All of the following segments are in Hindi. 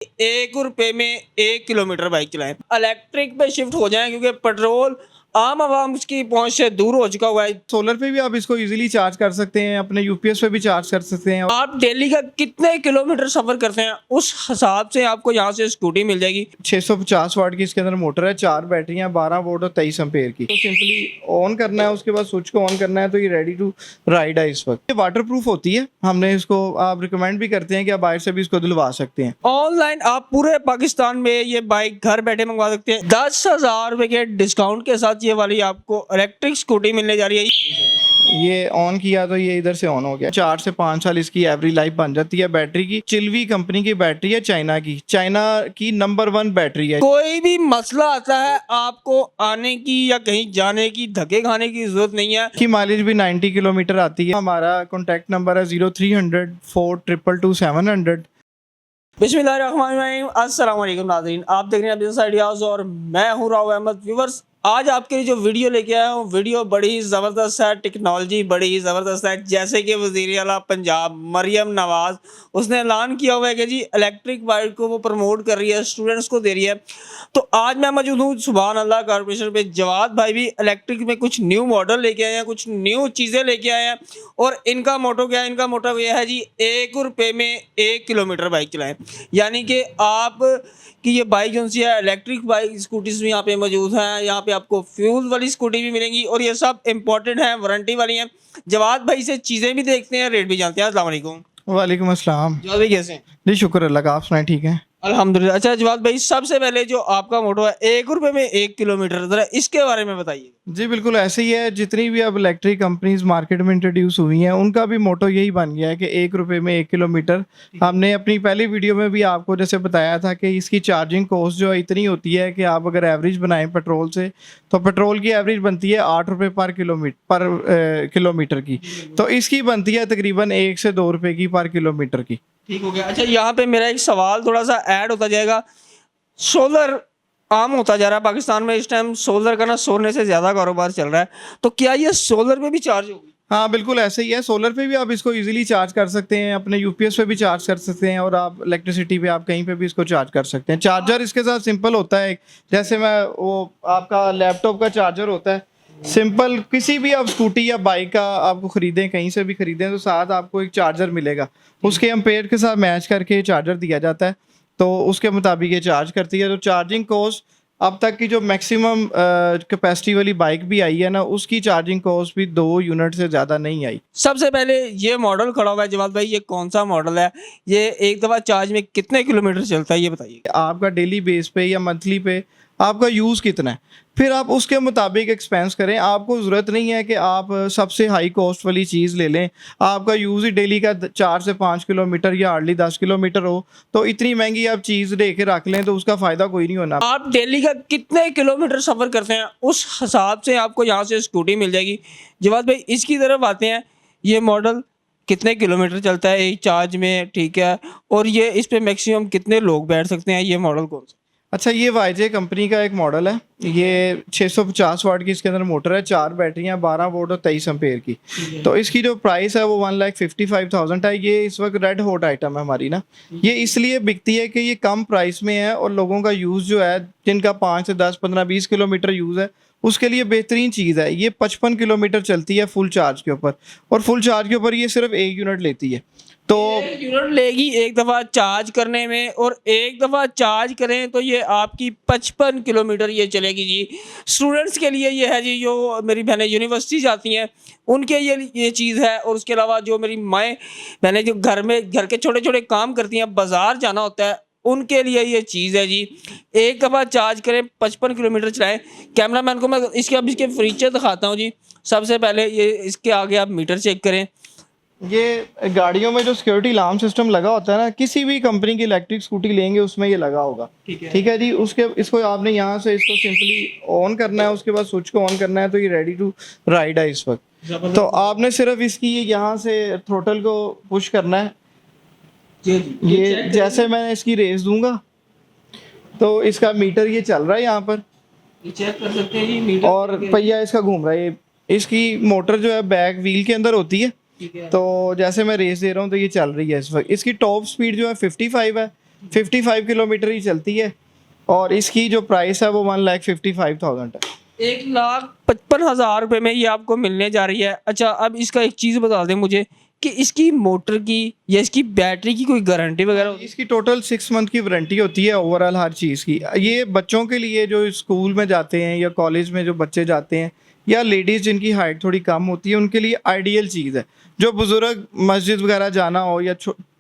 ₹1 में 1 किलोमीटर बाइक चलाएं, इलेक्ट्रिक पे शिफ्ट हो जाएं क्योंकि पेट्रोल आम आवाम की पहुंच से दूर हो चुका हुआ है। सोलर पे भी आप इसको इजीली चार्ज कर सकते हैं, अपने यूपीएस पे भी चार्ज कर सकते हैं। आप डेली का कितने किलोमीटर सफर करते हैं उस हिसाब से आपको यहाँ से स्कूटी मिल जाएगी। 650 वाट की इसके अंदर मोटर है, 4 बैटरियां, 12 वोल्ट और 23 एम्पेयर की। तो सिंपली ऑन करना है, उसके बाद स्विच को ऑन करना है तो ये रेडी टू राइड है। इस वक्त ये वाटर प्रूफ होती है। हमने इसको आप रिकमेंड भी करते हैं कि आप बाहर से भी इसको दिलवा सकते हैं। ऑनलाइन आप पूरे पाकिस्तान में ये बाइक घर बैठे मंगवा सकते हैं। 10,000 रुपए के डिस्काउंट के साथ ये वाली आपको इलेक्ट्रिक स्कूटी मिलने जा रही है। ये ऑन किया तो ये इधर से ऑन हो गया। 4 से 5 साल इसकी एवरेज लाइफ बन जाती है। बैटरी की चिल्वी कंपनी की बैटरी है, चाइना की नंबर 1 बैटरी है। कोई भी मसला आता है आपको आने की या कहीं जाने की धक्के खाने की जरूरत नहीं है। की माइलेज भी 90 किलोमीटर आती है। हमारा कॉन्टैक्ट नंबर है 0300 422 700। बिस्मिल्लाहिर्रहमानिर्रहीम, अस्सलाम वालेकुम नाज़रीन, आप देख रहे हैं बिज़नेस आइडियाज़ और मैं हूं राव अहमद। व्यूअर्स, आज आपके लिए जो वीडियो लेके आया हूं, वीडियो बड़ी ज़बरदस्त है, टेक्नोलॉजी बड़ी ज़बरदस्त है। जैसे कि वज़ीर आला पंजाब मरियम नवाज़ उसने ऐलान किया हुआ है कि जी इलेक्ट्रिक बाइक को वो प्रमोट कर रही है, स्टूडेंट्स को दे रही है। तो आज मैं मौजूद हूँ सुभान अल्लाह कारपोरेशन पे। जवाद भाई भी इलेक्ट्रिक में कुछ न्यू मॉडल लेके आए हैं, कुछ न्यू चीज़ें लेके आए हैं और इनका मोटो क्या है? इनका मोटो यह है जी ₹1 में 1 किलोमीटर बाइक चलाएं। यानी कि आप कि ये बाइक जो सी है इलेक्ट्रिक बाइक स्कूटीज भी यहाँ पे मौजूद हैं। यहाँ पे आपको फ्यूल वाली स्कूटी भी मिलेंगी और ये सब इम्पोर्टेड हैं, वारंटी वाली हैं। जवाद भाई से चीज़ें भी देखते हैं, रेट भी जानते हैं। अस्सलाम वालेकुम। वालेकुम अस्सलाम। जवाद भाई कैसे हैं? जी शुक्र अल्लाह का, आप सुनाए? ठीक है अल्हम्दुलिल्लाह। अच्छा जवाद भाई, सबसे पहले जो आपका मोटो है ₹1 में 1 किलोमीटर, जरा इसके बारे में बताइए। जी बिल्कुल ऐसे ही है। जितनी भी अब इलेक्ट्रिक कंपनीज मार्केट में इंट्रोड्यूस हुई हैं उनका भी मोटो यही बन गया है कि ₹1 में 1 किलोमीटर। हमने अपनी पहली वीडियो में भी आपको जैसे बताया था कि इसकी चार्जिंग कॉस्ट जो है इतनी होती है कि आप अगर एवरेज बनाएं पेट्रोल से तो पेट्रोल की एवरेज बनती है ₹8 पर किलोमीटर की। तो इसकी बनती है तकरीबन ₹1 से ₹2 की पर किलोमीटर की। ठीक हो गया। अच्छा यहाँ पे मेरा एक सवाल थोड़ा सा ऐड होता जाएगा। सोलर आम होता जा रहा है पाकिस्तान में इस टाइम, सोलर का ना सोने से ज़्यादा कारोबार चल रहा है, तो क्या ये सोलर पे भी चार्ज होगी? हाँ बिल्कुल ऐसे ही है। सोलर पे भी आप इसको इजीली चार्ज कर सकते हैं, अपने यूपीएस पे भी चार्ज कर सकते हैं और आप इलेक्ट्रिसिटी पे आप कहीं पे भी इसको चार्ज कर सकते हैं। चार्जर इसके साथ सिंपल होता है, जैसे मैं वो आपका लैपटॉप का चार्जर होता है सिंपल। किसी भी आप स्कूटी या बाइक का आपको खरीदें, कहीं से भी खरीदें तो साथ आपको एक चार्जर मिलेगा। उसके एम्पेयर के साथ मैच करके चार्जर दिया जाता है, तो उसके मुताबिक ये चार्ज करती है। तो चार्जिंग कॉस्ट अब तक की जो मैक्सिमम कैपेसिटी वाली बाइक भी आई है ना, उसकी चार्जिंग कॉस्ट भी 2 यूनिट से ज़्यादा नहीं आई। सबसे पहले ये मॉडल खड़ा हुआ है जवाब भाई, ये कौन सा मॉडल है? ये एक दफ़ा चार्ज में कितने किलोमीटर चलता है ये बताइए। आपका डेली बेस पे या मंथली पे आपका यूज़ कितना है, फिर आप उसके मुताबिक एक्सपेंस करें। आपको ज़रूरत नहीं है कि आप सबसे हाई कॉस्ट वाली चीज़ ले लें। आपका यूज़ ही डेली का 4 से 5 किलोमीटर या हार्डली 10 किलोमीटर हो तो इतनी महंगी आप चीज़ ले के रख लें तो उसका फ़ायदा कोई नहीं होना। आप डेली का कितने किलोमीटर सफ़र करते हैं उस हिसाब से आपको यहाँ से स्कूटी मिल जाएगी। जवाब भाई इसकी तरफ आते हैं। ये मॉडल कितने किलोमीटर चलता है एक चार्ज में, ठीक है, और ये इस पे मैक्सिमम कितने लोग बैठ सकते हैं? ये मॉडल कौन सा? अच्छा ये वाईजे कंपनी का एक मॉडल है। ये 650 वाट की इसके अंदर मोटर है, 4 बैटरियां, 12 वोल्ट और 23 एम्पेयर की। तो इसकी जो प्राइस है वो 1,55,000 है। ये इस वक्त रेड हॉट आइटम है हमारी ना। ये इसलिए बिकती है कि ये कम प्राइस में है और लोगों का यूज़ जो है, जिनका 5 से 10 15 20 किलोमीटर यूज़ है, उसके लिए बेहतरीन चीज़ है। ये 55 किलोमीटर चलती है फुल चार्ज के ऊपर, और फुल चार्ज के ऊपर ये सिर्फ 1 यूनिट लेती है। तो 1 यूनिट लेगी एक दफ़ा चार्ज करने में, और एक दफ़ा चार्ज करें तो ये आपकी 55 किलोमीटर ये चलेगी जी। स्टूडेंट्स के लिए ये है जी, जो मेरी बहनें यूनिवर्सिटी जाती हैं उनके ये चीज़ है। और उसके अलावा जो मेरी माएँ बहनें जो घर के छोटे छोटे काम करती हैं, बाज़ार जाना होता है, उनके लिए ये चीज़ है जी। एक दफ़ा चार्ज करें, 55 किलोमीटर चलाएं। कैमरामैन को मैं इसके फीचर दिखाता हूँ जी। सबसे पहले ये इसके आगे आप मीटर चेक करें। ये गाड़ियों में जो सिक्योरिटी अलार्म सिस्टम लगा होता है ना, किसी भी कंपनी की इलेक्ट्रिक स्कूटी लेंगे उसमें ये लगा होगा। ठीक है जी। इसको आपने यहाँ से इसको सिंपली ऑन करना है, उसके बाद स्विच को ऑन करना है तो ये रेडी टू राइड है इस वक्त। तो आपने सिर्फ इसकी यहाँ से थ्रोटल को पुश करना है। ये जैसे मैं इसकी रेस दूंगा तो इसका मीटर ये चल रहा है यहाँ पर, चेक कर सकते हैं जी मीटर, और पहिया इसका घूम रहा है। इसकी मोटर जो है बैक व्हील के अंदर होती है। तो जैसे मैं रेस दे रहा हूँ तो ये चल रही है इस वक्त। इसकी टॉप स्पीड जो है 55 है 55 किलोमीटर ही चलती है और इसकी जो प्राइस है वो 1,55,000 है। 1,55,000 रुपये में ये आपको मिलने जा रही है। अच्छा, अब इसका एक चीज़ बता दें मुझे कि इसकी मोटर की या इसकी बैटरी की कोई गारंटी वगैरह होती है? इसकी टोटल 6 मंथ की वारंटी होती है ओवरऑल हर चीज़ की। ये बच्चों के लिए जो स्कूल में जाते हैं या कॉलेज में जो बच्चे जाते हैं या लेडीज़ जिनकी हाइट थोड़ी कम होती है उनके लिए आइडियल चीज़ है। जो बुज़ुर्ग मस्जिद वगैरह जाना हो या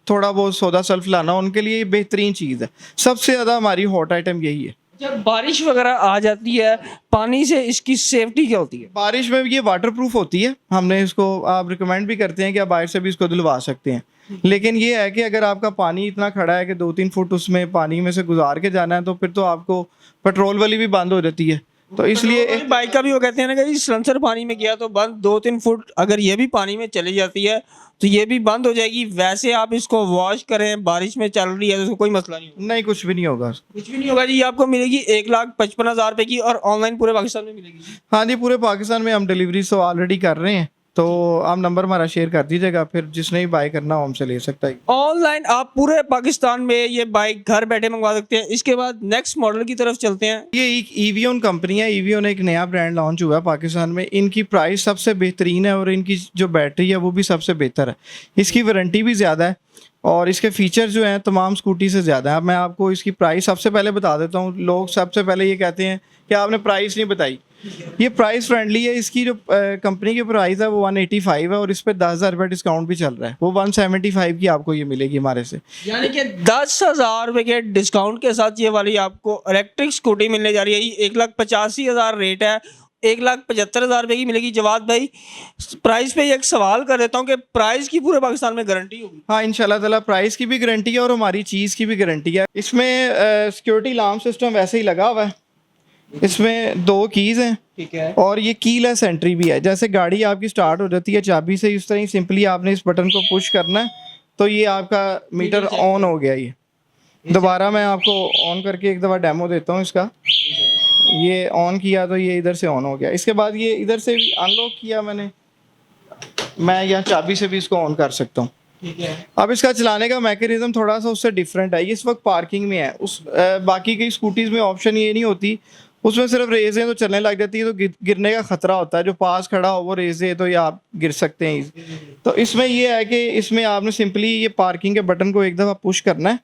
थोड़ा बहुत सौदा सल्फ लाना हो उनके लिए ये बेहतरीन चीज़ है। सबसे ज़्यादा हमारी हॉट आइटम यही है। जब बारिश वगैरह आ जाती है पानी से, इसकी सेफ्टी क्या होती है? बारिश में ये वाटर प्रूफ होती है। हमने इसको आप रिकमेंड भी करते हैं कि आप बाहर से भी इसको धुलवा सकते हैं। लेकिन ये है कि अगर आपका पानी इतना खड़ा है कि 2-3 फुट उसमें पानी में से गुजार के जाना है तो फिर तो आपको पेट्रोल वाली भी बंद हो जाती है। तो इसलिए बाइक का भी वो कहते हैं ना कि सिलेंसर पानी में गया तो बंद, 2-3 फुट अगर ये भी पानी में चली जाती है तो ये भी बंद हो जाएगी। वैसे आप इसको वॉश करें, बारिश में चल रही है तो उसको कोई मसला नहीं होगा। नहीं, कुछ भी नहीं होगा। कुछ भी नहीं होगा जी। ये आपको मिलेगी 1,55,000 रुपये की और ऑनलाइन पूरे पाकिस्तान में मिलेगी। हाँ जी, पूरे पाकिस्तान में हम डिलीवरी तो ऑलरेडी कर रहे हैं। तो आप नंबर हमारा शेयर कर दीजिएगा, फिर जिसने भी बाय करना हो हमसे ले सकता है। ऑनलाइन आप पूरे पाकिस्तान में ये बाइक घर बैठे मंगवा सकते हैं। इसके बाद नेक्स्ट मॉडल की तरफ चलते हैं। ये एक ईवीओन कंपनी है। ईवीओन एक नया ब्रांड लॉन्च हुआ है पाकिस्तान में। इनकी प्राइस सबसे बेहतरीन है और इनकी जो बैटरी है वो भी सबसे बेहतर है। इसकी वारंटी भी ज़्यादा है और इसके फीचर जो हैं तमाम स्कूटी से ज़्यादा है। अब मैं आपको इसकी प्राइस सबसे पहले बता देता हूँ। लोग सबसे पहले ये कहते हैं कि आपने प्राइस नहीं बताई। ये प्राइस फ्रेंडली है। इसकी जो कंपनी की प्राइस है वो 185 है और इस पर 10,000 रुपये डिस्काउंट भी चल रहा है। वो 175 की आपको ये मिलेगी हमारे से। यानी कि 10,000 रुपये के डिस्काउंट के साथ ये वाली आपको इलेक्ट्रिक स्कूटी मिलने जा रही है। 1,85,000 रेट है, 1,75,000 रुपये की मिलेगी। जवाद भाई, प्राइस पे एक सवाल कर देता हूँ कि प्राइस की पूरे पाकिस्तान में गारंटी होगी? हाँ, इंशाल्लाह ताला प्राइस की भी गारंटी है और हमारी चीज़ की भी गारंटी है। इसमें सिक्योरिटी अलार्म सिस्टम वैसे ही लगा हुआ है। इसमें 2 कीज़ हैं, ठीक है, और ये कीलेस एंट्री भी है। जैसे गाड़ी आपकी स्टार्ट हो जाती है चाबी से, इस तरह ही सिंपली आपने इस बटन को पुश करना है तो ये आपका मीटर ऑन हो गया। ये दोबारा मैं आपको ऑन करके एक दफ़ा डेमो देता हूँ इसका। ये ऑन किया तो ये इधर से ऑन हो गया। इसके बाद ये इधर से भी अनलॉक किया मैंने, मैं यहाँ चाबी से भी इसको ऑन कर सकता हूँ। ठीक है। अब इसका चलाने का मैकेनिज्म थोड़ा सा उससे डिफरेंट है। ये इस वक्त पार्किंग में है। बाकी की स्कूटीज़ में ऑप्शन ये नहीं होती। उसमें सिर्फ रेस है तो चलने लग जाती है तो गिरने का खतरा होता है। जो पास खड़ा हो वो रेस है तो ये आप गिर सकते हैं। तो इसमें ये है कि इसमें आपने सिंपली ये पार्किंग के बटन को एक दफ़ा पुश करना है।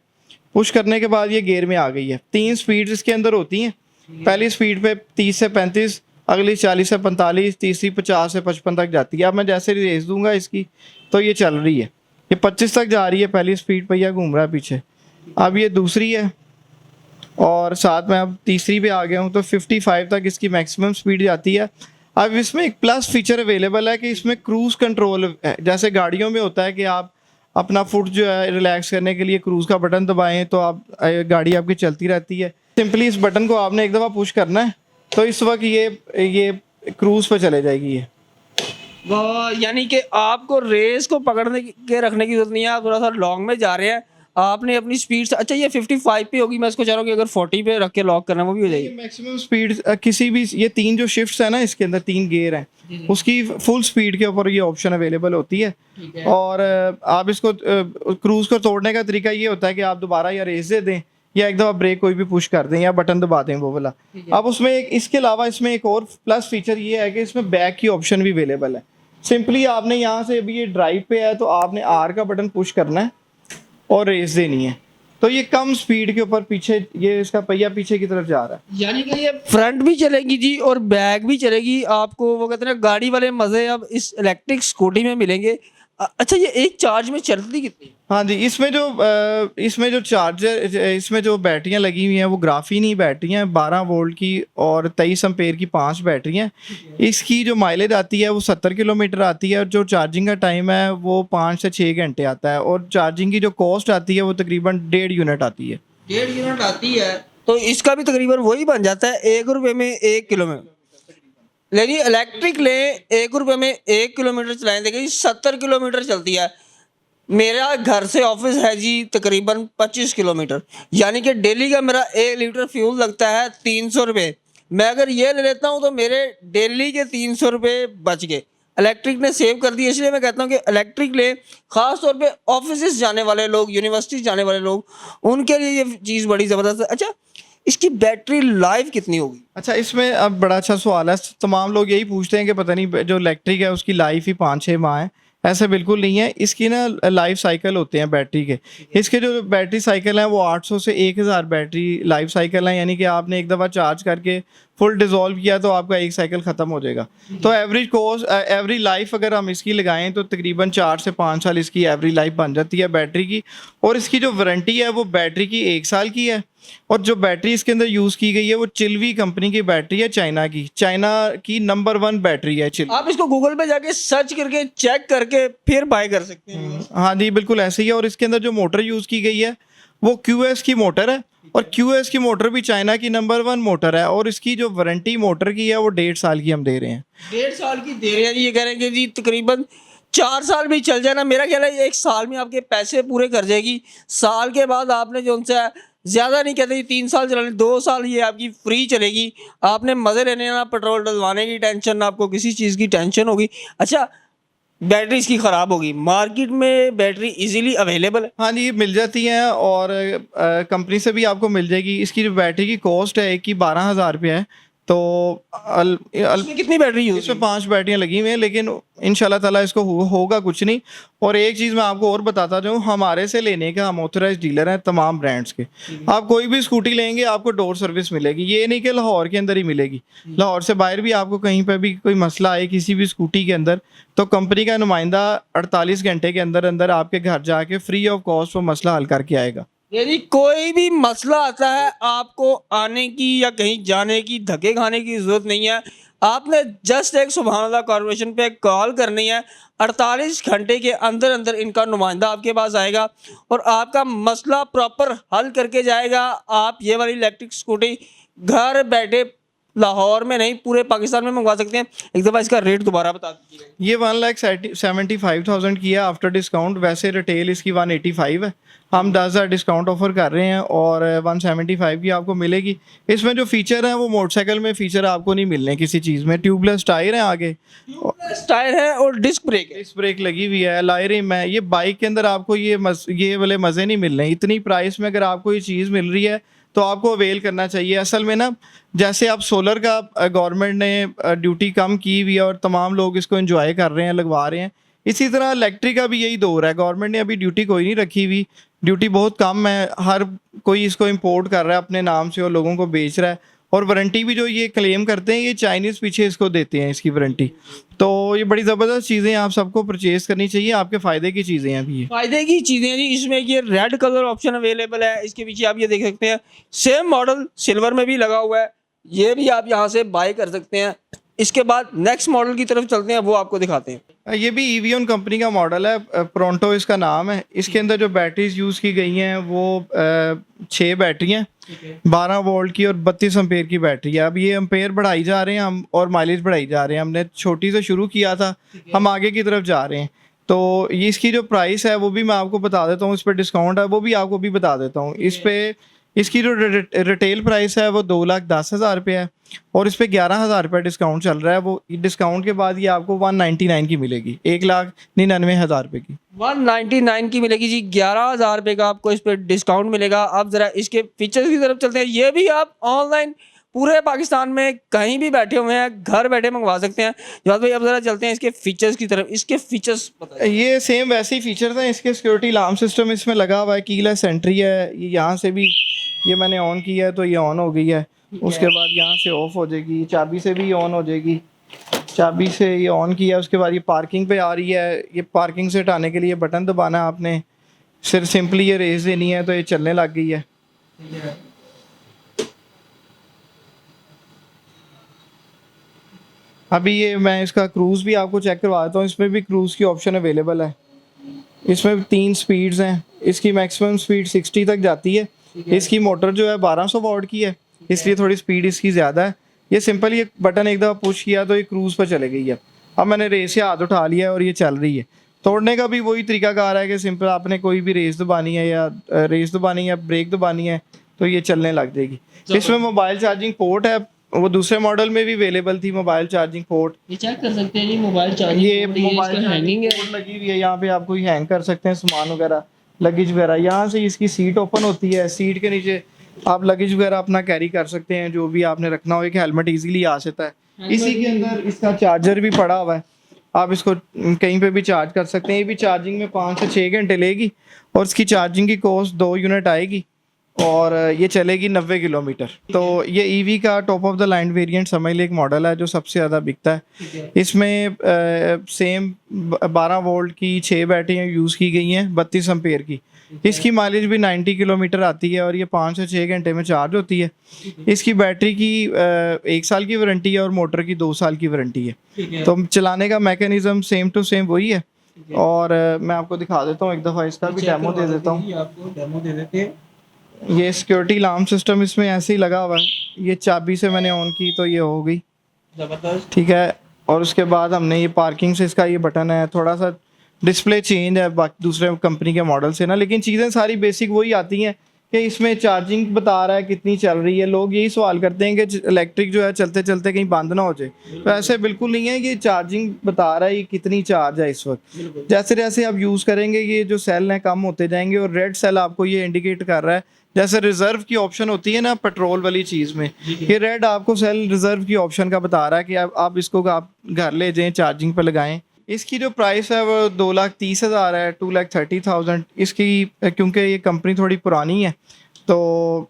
पुश करने के बाद ये गियर में आ गई है। 3 स्पीड इसके अंदर होती हैं। पहली स्पीड पे 30 से 35, अगली 40 से 45, तीसरी 50 से 55 तक जाती है। अब मैं जैसे रेस दूंगा इसकी तो ये चल रही है। ये 25 तक जा रही है पहली स्पीड पर, यह घूम रहा है पीछे। अब ये दूसरी है और साथ में अब तीसरी पे आ गया हूँ तो 55 तक इसकी मैक्सिमम स्पीड जाती है। अब इसमें एक प्लस फीचर अवेलेबल है कि इसमें क्रूज़ कंट्रोल है। जैसे गाड़ियों में होता है कि आप अपना फुट जो है रिलैक्स करने के लिए क्रूज़ का बटन दबाएं तो आप गाड़ी आपकी चलती रहती है। सिंपली इस बटन को आपने एक दफ़ा पुश करना है तो इस वक्त ये क्रूज़ पर चले जाएगी। ये यानी कि आपको रेस को पकड़ने के रखने की जरूरत नहीं है। आप थोड़ा सा लॉन्ग में जा रहे हैं, आपने अपनी स्पीड से, अच्छा ये 55 पे होगी, मैं इसको चाह रहा हूँ कि अगर 40 पे रख के लॉक करना वो भी हो जाएगी। मैक्सिमम स्पीड किसी भी, ये 3 जो शिफ्ट्स है ना इसके अंदर 3 गियर हैं, उसकी फुल स्पीड के ऊपर ये ऑप्शन अवेलेबल होती है। और आप इसको क्रूज को तोड़ने का तरीका ये होता है कि आप दोबारा या रेस दे दें या एक दफ़ा ब्रेक कोई भी पुश कर दें या बटन दबा दें वो वाला। अब उसमें इसके अलावा इसमें एक और प्लस फीचर ये है कि इसमें बैक की ऑप्शन भी अवेलेबल है। सिंपली आपने यहाँ से अभी ये ड्राइव पे है तो आपने आर का बटन पुश करना है और रेस देनी है तो ये कम स्पीड के ऊपर पीछे ये इसका पहिया पीछे की तरफ जा रहा है। यानी कि ये फ्रंट भी चलेगी जी और बैक भी चलेगी। आपको वो कहते हैं ना गाड़ी वाले मजे अब इस इलेक्ट्रिक स्कूटी में मिलेंगे। अच्छा, ये एक चार्ज में चलती कितनी? हाँ जी, इसमें जो चार्जर, इसमें जो बैटरियाँ लगी हुई हैं वो ग्राफीनी बैटरी हैं 12 वोल्ट की और 23 एम्पेयर की 5 बैटरी हैं। इसकी जो माइलेज आती है वो 70 किलोमीटर आती है और जो चार्जिंग का टाइम है वो 5 से 6 घंटे आता है और चार्जिंग की जो कॉस्ट आती है वो तकरीबन 1.5 यूनिट आती है। 1.5 यूनिट आती है तो इसका भी तकरीबन वही बन जाता है 1 रुपये में 1 किलोमीटर। लेकिन इलेक्ट्रिक ले 1 रुपये में 1 किलोमीटर चलाएं, देखिए 70 किलोमीटर चलती है। मेरा घर से ऑफिस है जी तकरीबन 25 किलोमीटर, यानी कि डेली का मेरा 1 लीटर फ्यूल लगता है 300 रुपये। मैं अगर ये ले लेता हूँ तो मेरे डेली के 300 रुपये बच गए। इलेक्ट्रिक ने सेव कर दी है। इसलिए मैं कहता हूँ कि इलेक्ट्रिक ले, ख़ास तौर पे ऑफिस जाने वाले लोग, यूनिवर्सिटी जाने वाले लोग, उनके लिए ये चीज़ बड़ी ज़बरदस्त है। अच्छा, इसकी बैटरी लाइफ कितनी होगी? अच्छा, इसमें अब बड़ा अच्छा सवाल है। तमाम लोग यही पूछते हैं कि पता नहीं जो इलेक्ट्रिक है उसकी लाइफ ही 5-6 माह है। ऐसा बिल्कुल नहीं है। इसकी ना लाइफ साइकिल होते हैं बैटरी के। इसके जो बैटरी साइकिल हैं वो 800 से 1000 बैटरी लाइफ साइकिल हैं, यानी कि आपने एक दफ़ा चार्ज करके फुल डिज़ोल्व किया तो आपका एक साइकिल ख़त्म हो जाएगा। तो एवरेज कोस्ट एवरी लाइफ अगर हम इसकी लगाएं तो तकरीबन 4 से 5 साल इसकी एवरेज लाइफ बन जाती है बैटरी की। और इसकी जो वारंटी है वो बैटरी की 1 साल की है। और जो बैटरी इसके अंदर यूज़ की गई है वो चिल्वी कंपनी की बैटरी है, चाइना की नंबर 1 बैटरी है चिल्वी। आप इसको गूगल पे जाके सर्च करके चेक करके फिर बाय कर सकते हैं। हाँ जी, बिल्कुल ऐसे ही है। और इसके अंदर जो मोटर यूज़ की गई है वो QS की मोटर है, और QS की मोटर भी चाइना की नंबर 1 मोटर है। और इसकी जो वारंटी मोटर की है वो 1.5 साल की हम दे रहे हैं। 1.5 साल की दे रहे हैं जी। ये कह रहे हैं कि जी तकरीबन 4 साल भी चल जाए ना, मेरा ख्याल है 1 साल में आपके पैसे पूरे कर जाएगी। साल के बाद आपने जो उनसे ज़्यादा नहीं कहते 3 साल चलाने, 2 साल ये आपकी फ्री चलेगी। आपने मज़े लेने, ना पेट्रोल डलवाने की टेंशन, ना आपको किसी चीज़ की टेंशन होगी। अच्छा, बैटरी इसकी ख़राब होगी, मार्केट में बैटरी इजीली अवेलेबल है? हाँ जी, मिल जाती हैं, और कंपनी से भी आपको मिल जाएगी। इसकी जो बैटरी की कॉस्ट है एक की 12,000 रुपये है। तो इसमें कितनी बैटरी यूज़? इसमें 5 बैटरियाँ लगी हुई हैं, लेकिन इंशाल्लाह ताला इसको होगा कुछ नहीं। और एक चीज़ मैं आपको और बताता जाऊँ, हमारे से लेने का हम ऑथराइज्ड डीलर हैं तमाम ब्रांड्स के। आप कोई भी स्कूटी लेंगे आपको डोर सर्विस मिलेगी। ये नहीं कि लाहौर के अंदर ही मिलेगी, लाहौर से बाहर भी आपको कहीं पर भी कोई मसला आए किसी भी स्कूटी के अंदर, तो कंपनी का नुमाइंदा 48 घंटे के अंदर अंदर आपके घर जाके फ्री ऑफ कॉस्ट वो मसला हल करके आएगा। यदि कोई भी मसला आता है, आपको आने की या कहीं जाने की, धक्के खाने की ज़रूरत नहीं है। आपने जस्ट एक सुभान अल्लाह कॉर्पोरेशन पे कॉल करनी है, 48 घंटे के अंदर अंदर इनका नुमाइंदा आपके पास आएगा और आपका मसला प्रॉपर हल करके जाएगा। आप ये वाली इलेक्ट्रिक स्कूटी घर बैठे लाहौर में नहीं पूरे पाकिस्तान में मंगवा सकते हैं। एक दफ़ा इसका रेट दोबारा बता दीजिए। ये 1,75,000 की है आफ्टर डिस्काउंट। वैसे रिटेल इसकी 185 है, हम 10,000 डिस्काउंट ऑफर कर रहे हैं और 175 की आपको मिलेगी। इसमें जो फीचर हैं वो मोटरसाइकिल में फीचर आपको नहीं मिलने किसी चीज़ में। ट्यूबलेस टायर हैं आगे, टायर है और डिस्क ब्रेक है। डिस्क ब्रेक लगी हुई है, अलॉय रिम है। ये बाइक के अंदर आपको ये वाले मज़े नहीं मिल रहे। इतनी प्राइस में अगर आपको ये चीज़ मिल रही है तो आपको अवेल करना चाहिए। असल में ना, जैसे आप सोलर का गवर्नमेंट ने ड्यूटी कम की हुई है और तमाम लोग इसको एंजॉय कर रहे हैं, लगवा रहे हैं, इसी तरह इलेक्ट्रिक का भी यही दौर है। गवर्नमेंट ने अभी ड्यूटी कोई नहीं रखी हुई, ड्यूटी बहुत कम है। हर कोई इसको इंपोर्ट कर रहा है अपने नाम से और लोगों को बेच रहा है। और वारंटी भी जो ये क्लेम करते हैं, ये चाइनीज़ पीछे इसको देते हैं इसकी वारंटी। तो ये बड़ी ज़बरदस्त चीज़ें आप सबको परचेज़ करनी चाहिए, आपके फ़ायदे की चीज़ें हैं अभी ये। फायदे की चीज़ें हैं जी। इसमें ये रेड कलर ऑप्शन अवेलेबल है, इसके पीछे आप ये देख सकते हैं। सेम मॉडल सिल्वर में भी लगा हुआ है, ये भी आप यहाँ से बाय कर सकते हैं। इसके बाद नेक्स्ट मॉडल की तरफ चलते हैं, वो आपको दिखाते हैं। ये भी ईवीओन कंपनी का मॉडल है, प्रोंटो इसका नाम है। इसके अंदर जो बैटरीज यूज़ की गई हैं वो 6 बैटरी हैं, 12 वोल्ट की और 32 एम्पेयर की बैटरी है। अब ये एम्पेयर बढ़ाई जा रहे हैं हम और माइलेज बढ़ाई जा रहे हैं। हमने छोटी से शुरू किया था, हम आगे की तरफ जा रहे हैं। तो ये इसकी जो प्राइस है वो भी मैं आपको बता देता हूँ, इस पर डिस्काउंट है वो भी आपको भी बता देता हूँ। इस पर इसकी जो रिटेल प्राइस है वो 2,10,000 रुपये है और इस पर 11,000 रुपये डिस्काउंट चल रहा है। वो डिस्काउंट के बाद ये आपको 199 की मिलेगी, 1,99,000 रुपये की 199 की मिलेगी जी। 11,000 रुपये का आपको इस पर डिस्काउंट मिलेगा। अब ज़रा इसके फीचर्स की तरफ चलते हैं। ये भी आप ऑनलाइन पूरे पाकिस्तान में कहीं भी बैठे हुए हैं, घर बैठे मंगवा सकते हैं। जवाद भाई, अब ज़रा चलते हैं इसके फीचर्स की तरफ। इसके फीचर्स बताइए। ये सेम वैसे ही फीचर्स हैं। इसके सिक्योरिटी अलार्म सिस्टम इसमें लगा हुआ है, कीलेस एंट्री है। ये यहाँ से भी, ये मैंने ऑन किया है तो ये ऑन हो गई है। उसके बाद यहाँ से ऑफ हो जाएगी, चाबी से भी ऑन हो जाएगी। चाबी से ये ऑन किया, उसके बाद ये पार्किंग पे आ रही है। ये पार्किंग से हटाने के लिए बटन दबाना है आपने, सिर्फ सिंपली ये रेस देनी है तो ये चलने लग गई है। अभी ये मैं इसका क्रूज़ भी आपको चेक करवा देता हूँ। इसमें भी क्रूज़ की ऑप्शन अवेलेबल है। इसमें 3 स्पीड्स हैं। इसकी मैक्सिमम स्पीड 60 तक जाती है। इसकी मोटर जो है 1200 वॉट की है, इसलिए थोड़ी स्पीड इसकी ज़्यादा है। ये सिंपल ये बटन एक दफ़ा पुश किया तो ये क्रूज़ पर चले गई है। अब मैंने रेस से हाथ उठा लिया और ये चल रही है। तोड़ने का भी वही तरीकाकार है कि सिंपल आपने कोई भी रेस दबानी है या रेस दबानी है, ब्रेक दबानी है तो ये चलने लग जाएगी। इसमें मोबाइल चार्जिंग पोर्ट है वो दूसरे मॉडल में भी अवेलेबल थी मोबाइल चार्जिंग पोर्ट। ये चेक कर सकते हैं जी मोबाइल चार्जिंग ये पोर्ट, मोबाइल हैंगिंग है। पोर्ट लगी हुई है, यहाँ पे आप कोई हैंग कर सकते हैं सामान वगैरह, लगेज वगैरह। यहाँ से इसकी सीट ओपन होती है, सीट के नीचे आप लगेज वगैरह अपना कैरी कर सकते हैं, जो भी आपने रखना हो। एक हेलमेट इजीली आ सकता है। इसी के अंदर इसका चार्जर भी पड़ा हुआ है, आप इसको कहीं पे भी चार्ज कर सकते हैं। ये भी चार्जिंग में 5 से 6 घंटे लेगी और इसकी चार्जिंग की कॉस्ट 2 यूनिट आएगी और ये चलेगी 90 किलोमीटर। तो ये ईवी का top of the line variant समझ ले एक मॉडल है जो सबसे ज़्यादा बिकता है। इसमें सेम 12 वोल्ट की 6 बैटरियाँ यूज़ की गई हैं 32 एम्पेयर की। इसकी माइलेज भी 90 किलोमीटर आती है और ये 5 से 6 घंटे में चार्ज होती है। इसकी बैटरी की 1 साल की वारंटी है और मोटर की 2 साल की वारंटी है। तो चलाने का मैकेनिज्म सेम टू सेम वही है। और मैं आपको दिखा देता हूँ एक दफ़ा, इसका भी डेमो दे देता हूँ। आपको डेमो दे देते हैं। ये सिक्योरिटी अलार्म सिस्टम इसमें ऐसे ही लगा हुआ है। ये चाबी से मैंने ऑन की तो ये हो गई, जबरदस्त। ठीक है। और उसके बाद हमने ये पार्किंग से इसका ये बटन है, थोड़ा सा डिस्प्ले चेंज है बाकी दूसरे कंपनी के मॉडल से ना, लेकिन चीज़ें सारी बेसिक वही आती हैं कि इसमें चार्जिंग बता रहा है कितनी चल रही है। लोग यही सवाल करते हैं कि इलेक्ट्रिक जो है चलते चलते कहीं बंद ना हो जाए, तो ऐसे बिल्कुल नहीं है। ये चार्जिंग बता रहा है ये कितनी चार्ज है इस वक्त। जैसे जैसे आप यूज़ करेंगे ये जो सेल हैं कम होते जाएंगे और रेड सेल आपको ये इंडिकेट कर रहा है। जैसे रिजर्व की ऑप्शन होती है ना पेट्रोल वाली चीज़ में, ये रेड आपको सेल रिजर्व की ऑप्शन का बता रहा है कि आप इसको आप घर ले जाएं, चार्जिंग पे लगाएं। इसकी जो प्राइस है वो 2,30,000 है, 2,30,000 इसकी। क्योंकि ये कंपनी थोड़ी पुरानी है तो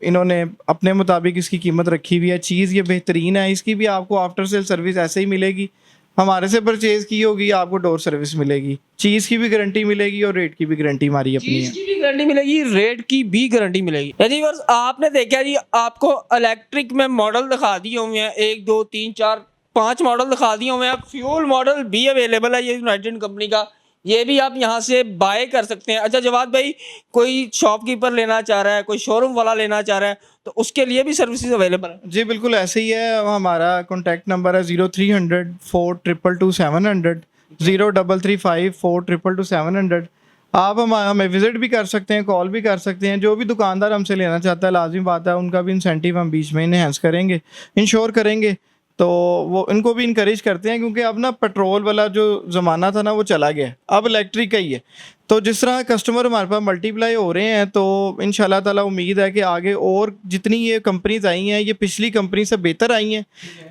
इन्होंने अपने मुताबिक इसकी कीमत रखी हुई है। चीज़ ये बेहतरीन है। इसकी भी आपको आफ्टर सेल सर्विस ऐसे ही मिलेगी। हमारे से परचेज की होगी आपको डोर सर्विस मिलेगी, चीज़ की भी गारंटी मिलेगी और रेट की भी गारंटी हमारी अपनी है। चीज की भी गारंटी मिलेगी, रेट की भी गारंटी मिलेगी। यानी बस आपने देखा जी, आपको इलेक्ट्रिक में मॉडल दिखा दिए हुए हैं, 1 2 3 4 5 मॉडल दिखा दिए हुए हैं। फ्यूल मॉडल भी अवेलेबल है ये यूनाइटेड कंपनी का, ये भी आप यहाँ से बाय कर सकते हैं। अच्छा जवाद भाई, कोई शॉपकीपर लेना चाह रहा है, कोई शोरूम वाला लेना चाह रहा है, तो उसके लिए भी सर्विसेज अवेलेबल है? जी बिल्कुल ऐसे ही है। हमारा कॉन्टैक्ट नंबर है 0300 422 700, 0335 422 700। आप हमें विज़िट भी कर सकते हैं, कॉल भी कर सकते हैं। जो भी दुकानदार हमसे लेना चाहता है लाजिम बात है उनका भी इंसेंटिव हम बीच में इन्हेंस करेंगे, इंश्योर करेंगे। तो वो इनको भी इनकरेज करते हैं क्योंकि अब ना पेट्रोल वाला जो ज़माना था ना वो चला गया है, अब इलेक्ट्रिक का ही है। तो जिस तरह कस्टमर हमारे पास मल्टीप्लाई हो रहे हैं तो इंशाल्लाह ताला उम्मीद है कि आगे और जितनी ये कंपनीज आई हैं ये पिछली कंपनी से बेहतर आई हैं।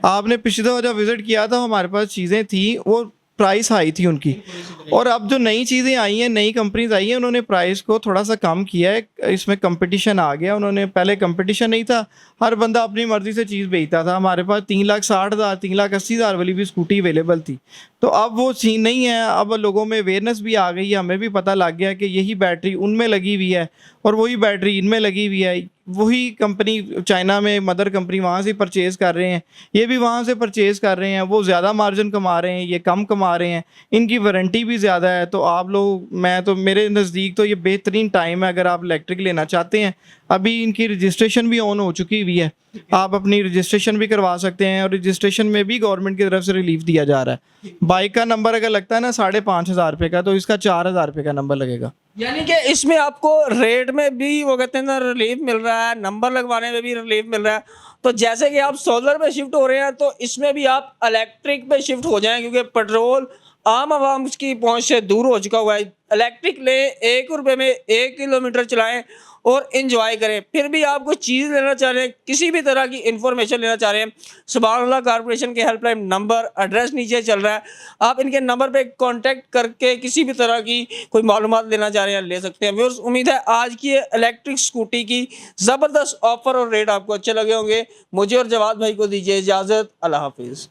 आपने पिछले दफ़ा जब विज़िट किया था हमारे पास चीज़ें थी वो प्राइस हाई थी उनकी, और अब जो नई चीज़ें आई हैं, नई कंपनीज आई हैं, उन्होंने प्राइस को थोड़ा सा कम किया है। इसमें कंपटीशन आ गया। उन्होंने पहले कंपटीशन नहीं था, हर बंदा अपनी मर्ज़ी से चीज़ बेचता था। हमारे पास 3,60,000 3,80,000 वाली भी स्कूटी अवेलेबल थी। तो अब वो सीन नहीं है। अब लोगों में अवेयरनेस भी आ गई है, हमें भी पता लग गया कि यही बैटरी उनमें लगी हुई है और वही बैटरी इनमें लगी हुई है। वही कंपनी चाइना में मदर कंपनी वहाँ से परचेज़ कर रहे हैं, ये भी वहाँ से परचेज़ कर रहे हैं। वो ज़्यादा मार्जिन कमा रहे हैं, ये कम कमा रहे हैं, इनकी वारंटी भी ज़्यादा है। तो आप लोग, मैं तो मेरे नज़दीक तो ये बेहतरीन टाइम है अगर आप इलेक्ट्रिक लेना चाहते हैं। अभी इनकी रजिस्ट्रेशन भी ऑन हो चुकी हुई है, आप अपनी रजिस्ट्रेशन भी करवा सकते हैं और रजिस्ट्रेशन में भी गवर्नमेंट की तरफ से रिलीफ दिया जा रहा है। बाइक का नंबर अगर लगता है ना 5,500 रुपये का, तो इसका 4,000 रुपये का नंबर लगेगा। यानी कि इसमें आपको रेट में भी वो कहते हैं ना रिलीफ मिल रहा है, नंबर लगवाने में भी रिलीफ मिल रहा है। तो जैसे कि आप सोलर पे शिफ्ट हो रहे हैं तो इसमें भी आप इलेक्ट्रिक पे शिफ्ट हो जाएं, क्योंकि पेट्रोल आम आवाम की पहुंच से दूर हो चुका हुआ है। इलेक्ट्रिक लें, 1 रुपये में 1 किलोमीटर चलाएं और इंजॉय करें। फिर भी आप कोई चीज़ लेना चाह रहे हैं, किसी भी तरह की इन्फॉर्मेशन लेना चाह रहे हैं, सुभान कॉर्पोरेशन के हेल्पलाइन नंबर, एड्रेस नीचे चल रहा है, आप इनके नंबर पे कांटेक्ट करके किसी भी तरह की कोई मालूमात लेना चाह रहे हैं ले सकते हैं। व्यूअर्स, उम्मीद है आज की इलेक्ट्रिक स्कूटी की ज़बरदस्त ऑफर और रेट आपको अच्छे लगे होंगे। मुझे और जवाद भाई को दीजिए इजाज़त। अल्लाह हाफिज़।